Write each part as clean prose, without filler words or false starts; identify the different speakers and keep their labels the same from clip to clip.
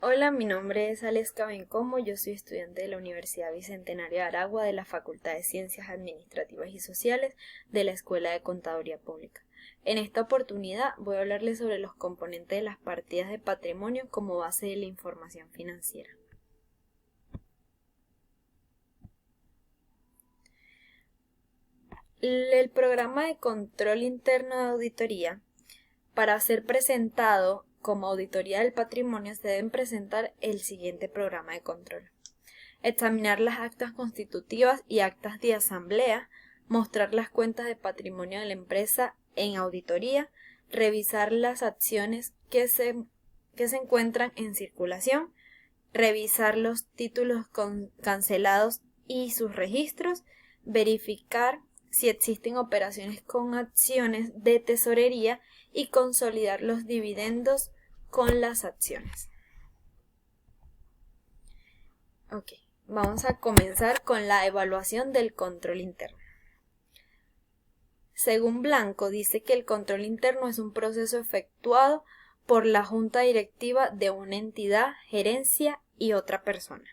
Speaker 1: Hola, mi nombre es Aleska Bencomo, yo soy estudiante de la Universidad Bicentenario de Aragua de la Facultad de Ciencias Administrativas y Sociales de la Escuela de Contaduría Pública. En esta oportunidad voy a hablarles sobre los componentes de las partidas de patrimonio como base de la información financiera. El programa de control interno de auditoría, para ser presentado como auditoría del patrimonio, se deben presentar el siguiente programa de control: examinar las actas constitutivas y actas de asamblea, mostrar las cuentas de patrimonio de la empresa en auditoría, revisar las acciones que se encuentran en circulación, revisar los títulos cancelados y sus registros, verificar si existen operaciones con acciones de tesorería y consolidar los dividendos con las acciones. Ok, vamos a comenzar con la evaluación del control interno. Según Blanco, dice que el control interno es un proceso efectuado por la junta directiva de una entidad, gerencia y otra persona.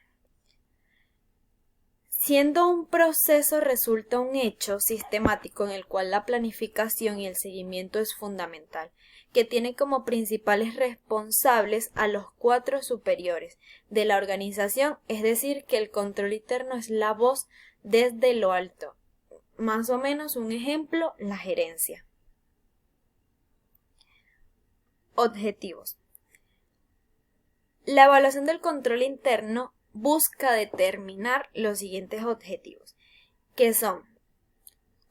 Speaker 1: Siendo un proceso, resulta un hecho sistemático en el cual la planificación y el seguimiento es fundamental, que tiene como principales responsables a los 4 superiores de la organización, es decir, que el control interno es la voz desde lo alto. Más o menos un ejemplo, la gerencia. Objetivos. La evaluación del control interno busca determinar los siguientes objetivos, que son: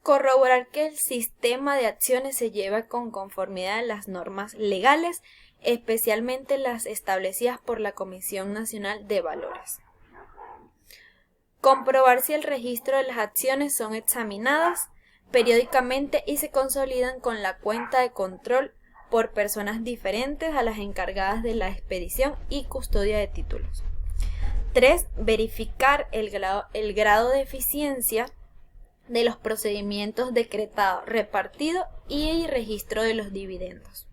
Speaker 1: corroborar que el sistema de acciones se lleva con conformidad a las normas legales, especialmente las establecidas por la Comisión Nacional de Valores. Comprobar si el registro de las acciones son examinadas periódicamente y se consolidan con la cuenta de control por personas diferentes a las encargadas de la expedición y custodia de títulos. 3. Verificar el grado de eficiencia de los procedimientos decretado, repartido y registro de los dividendos.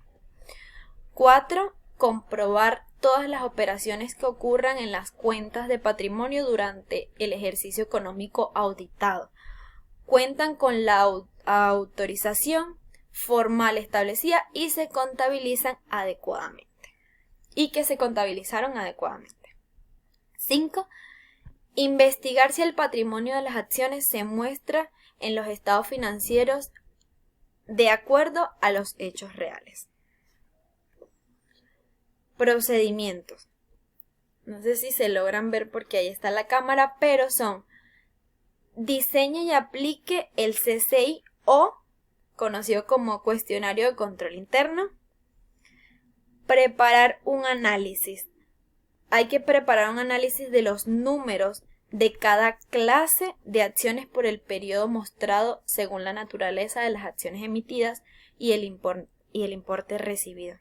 Speaker 1: 4. Comprobar todas las operaciones que ocurran en las cuentas de patrimonio durante el ejercicio económico auditado cuentan con la autorización formal establecida y se contabilizan adecuadamente. Y que se contabilizaron adecuadamente. 5. Investigar si el patrimonio de las acciones se muestra en los estados financieros de acuerdo a los hechos reales. Procedimientos. No sé si se logran ver porque ahí está la cámara, pero son: diseñe y aplique el CCI o conocido como cuestionario de control interno. Preparar un análisis. Hay que preparar un análisis de los números de cada clase de acciones por el periodo mostrado según la naturaleza de las acciones emitidas y el importe recibido.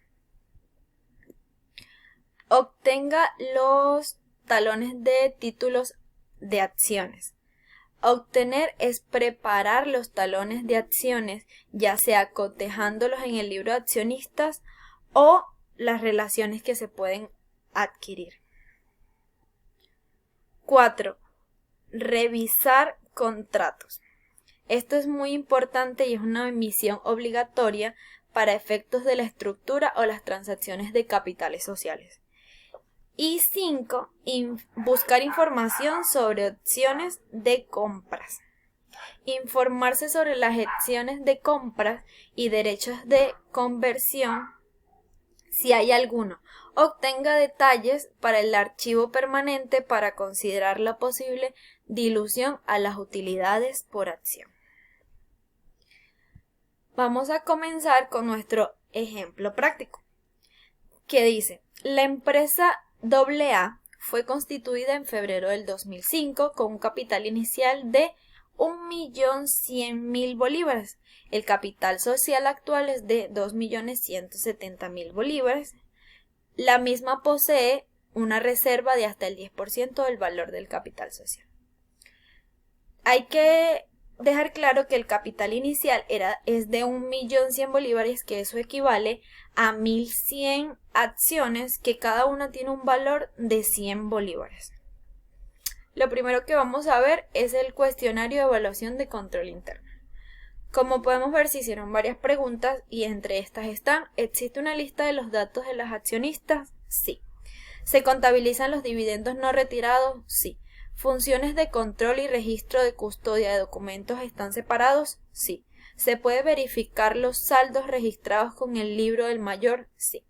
Speaker 1: Obtenga los talones de títulos de acciones. Obtener es preparar los talones de acciones, ya sea cotejándolos en el libro de accionistas o las relaciones que se pueden adquirir. 4. Revisar contratos. Esto es muy importante y es una misión obligatoria para efectos de la estructura o las transacciones de capitales sociales. Y 5. Buscar información sobre opciones de compras. Informarse sobre las opciones de compras y derechos de conversión, si hay alguno. Obtenga detalles para el archivo permanente para considerar la posible dilución a las utilidades por acción. Vamos a comenzar con nuestro ejemplo práctico, que dice: la empresa AA fue constituida en febrero del 2005 con un capital inicial de 1.100.000 bolívares. El capital social actual es de 2.170.000 bolívares. La misma posee una reserva de hasta el 10% del valor del capital social. Hay que dejar claro que el capital inicial es de 1.100.000 bolívares, que eso equivale a 1.100 acciones, que cada una tiene un valor de 100 bolívares. Lo primero que vamos a ver es el cuestionario de evaluación de control interno. Como podemos ver, se hicieron varias preguntas y entre estas están: ¿existe una lista de los datos de los accionistas? Sí. ¿Se contabilizan los dividendos no retirados? Sí. ¿Funciones de control y registro de custodia de documentos están separados? Sí. ¿Se puede verificar los saldos registrados con el libro del mayor? Sí.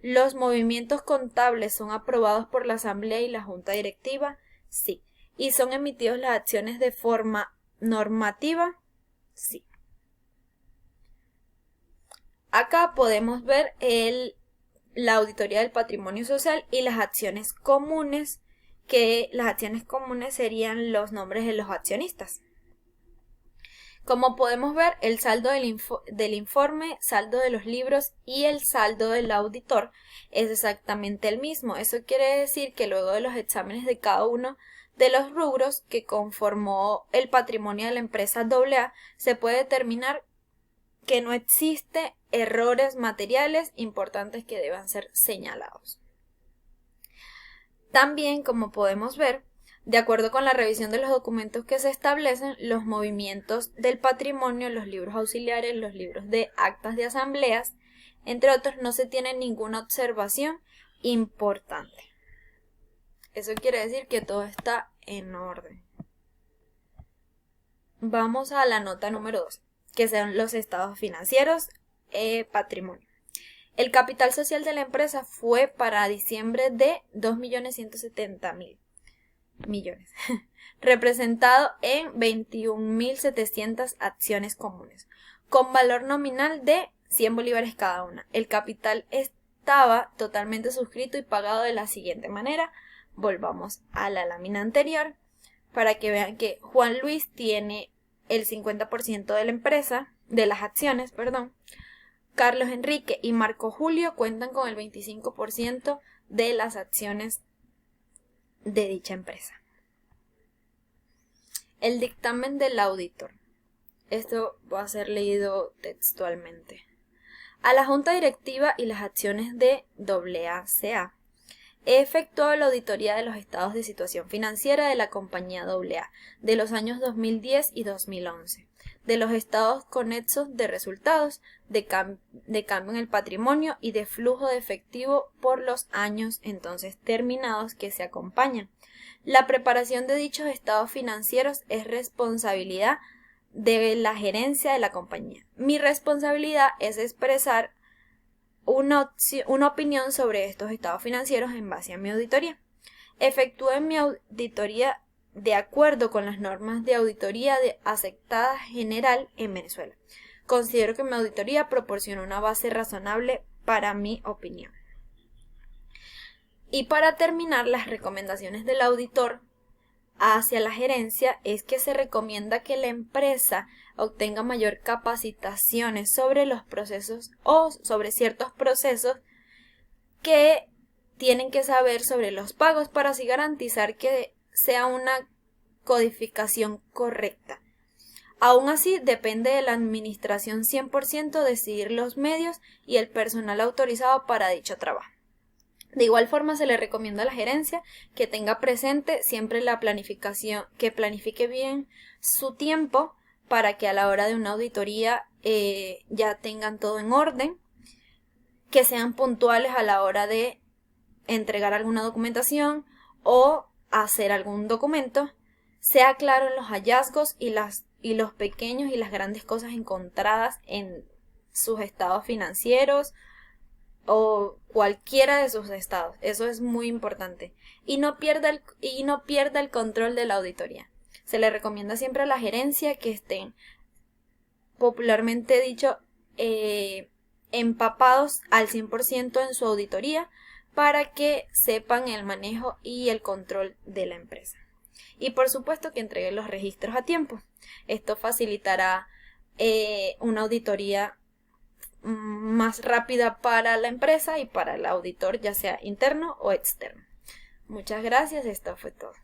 Speaker 1: ¿Los movimientos contables son aprobados por la asamblea y la junta directiva? Sí. ¿Y son emitidos las acciones de forma normativa? Sí. Acá podemos ver la auditoría del patrimonio social y las acciones comunes, que las acciones comunes serían los nombres de los accionistas. Como podemos ver, el saldo del informe, saldo de los libros y el saldo del auditor es exactamente el mismo. Eso quiere decir que luego de los exámenes de cada uno de los rubros que conformó el patrimonio de la empresa AA, se puede determinar que no existe errores materiales importantes que deban ser señalados. También, como podemos ver, de acuerdo con la revisión de los documentos que se establecen, los movimientos del patrimonio, los libros auxiliares, los libros de actas de asambleas, entre otros, no se tiene ninguna observación importante. Eso quiere decir que todo está en orden. Vamos a la nota número 2, que son los estados financieros, patrimonio. El capital social de la empresa fue para diciembre de 2.170.000 millones, representado en 21.700 acciones comunes, con valor nominal de 100 bolívares cada una. El capital estaba totalmente suscrito y pagado de la siguiente manera. Volvamos a la lámina anterior para que vean que Juan Luis tiene el 50% de la empresa, de las acciones, perdón. Carlos Enrique y Marco Julio cuentan con el 25% de las acciones de dicha empresa. El dictamen del auditor. Esto va a ser leído textualmente. A la junta directiva y las acciones de AACA. He efectuado la auditoría de los estados de situación financiera de la compañía AA de los años 2010 y 2011, de los estados conexos de resultados, de cambio en el patrimonio y de flujo de efectivo por los años entonces terminados que se acompañan. La preparación de dichos estados financieros es responsabilidad de la gerencia de la compañía. Mi responsabilidad es expresar una opinión sobre estos estados financieros en base a mi auditoría. Efectué mi auditoría de acuerdo con las normas de auditoría aceptadas general en Venezuela. Considero que mi auditoría proporciona una base razonable para mi opinión. Y para terminar, las recomendaciones del auditor hacia la gerencia es que se recomienda que la empresa obtenga mayor capacitaciones sobre los procesos o sobre ciertos procesos que tienen que saber sobre los pagos para así garantizar que sea una codificación correcta. Aún así, depende de la administración 100% decidir los medios y el personal autorizado para dicho trabajo. De igual forma, se le recomienda a la gerencia que tenga presente siempre la planificación, que planifique bien su tiempo para que a la hora de una auditoría ya tengan todo en orden, que sean puntuales a la hora de entregar alguna documentación o hacer algún documento, sea claro en los hallazgos y los pequeños y las grandes cosas encontradas en sus estados financieros o cualquiera de sus estados. Eso es muy importante. Y no pierda el control de la auditoría. Se le recomienda siempre a la gerencia que estén, popularmente dicho, empapados al 100% en su auditoría para que sepan el manejo y el control de la empresa. Y por supuesto que entreguen los registros a tiempo. Esto facilitará una auditoría más rápida para la empresa y para el auditor, ya sea interno o externo. Muchas gracias, esto fue todo.